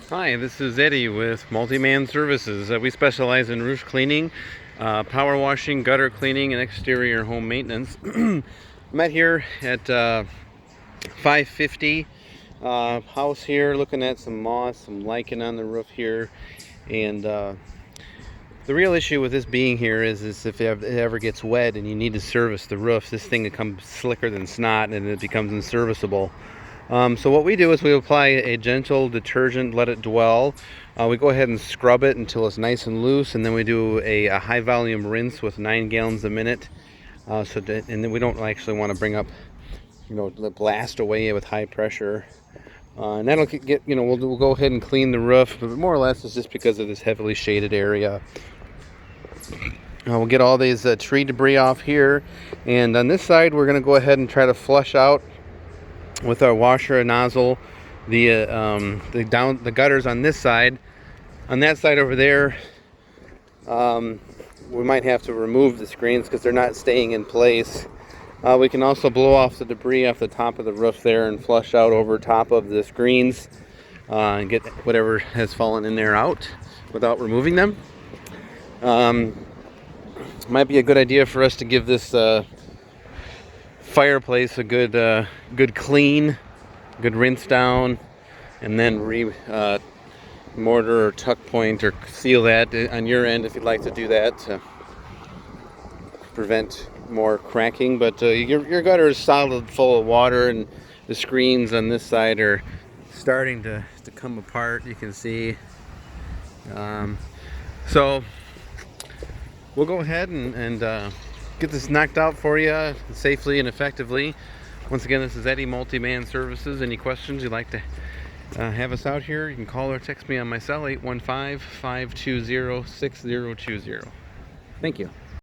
Hi, this is Eddie with Multi-Man Services. We specialize in roof cleaning, power washing, gutter cleaning, and exterior home maintenance. I'm at here at 550 house here, looking at some moss, some lichen on the roof here, and the real issue with this being here is if it ever gets wet and you need to service the roof, this thing becomes slicker than snot and it becomes unserviceable. So what we do is we apply a gentle detergent, let it dwell. We go ahead and scrub it until it's nice and loose, and then we do a high volume rinse with 9 gallons a minute. And then we don't actually want to bring up, the blast away with high pressure. And that'll get, we'll go ahead and clean the roof, but more or less it's just because of this heavily shaded area. We'll get all these tree debris off here, and on this side we're going to go ahead and try to flush out with our washer and nozzle the gutters on this side. On that side over there, we might have to remove the screens because they're not staying in place. We can also blow off the debris off the top of the roof there and flush out over top of the screens and get whatever has fallen in there out without removing them. Might be a good idea for us to give this fireplace a good clean, good rinse down, and then mortar or tuck point or seal that on your end if you'd like to do that to prevent more cracking. But your gutter is solid, full of water, and the screens on this side are starting to come apart. You can see. So we'll go ahead and get this knocked out for you safely and effectively. Once again, this is Eddie, Multi-Man Services. Any questions you'd like to have us out here, you can call or text me on my cell, 815-520-6020. Thank you.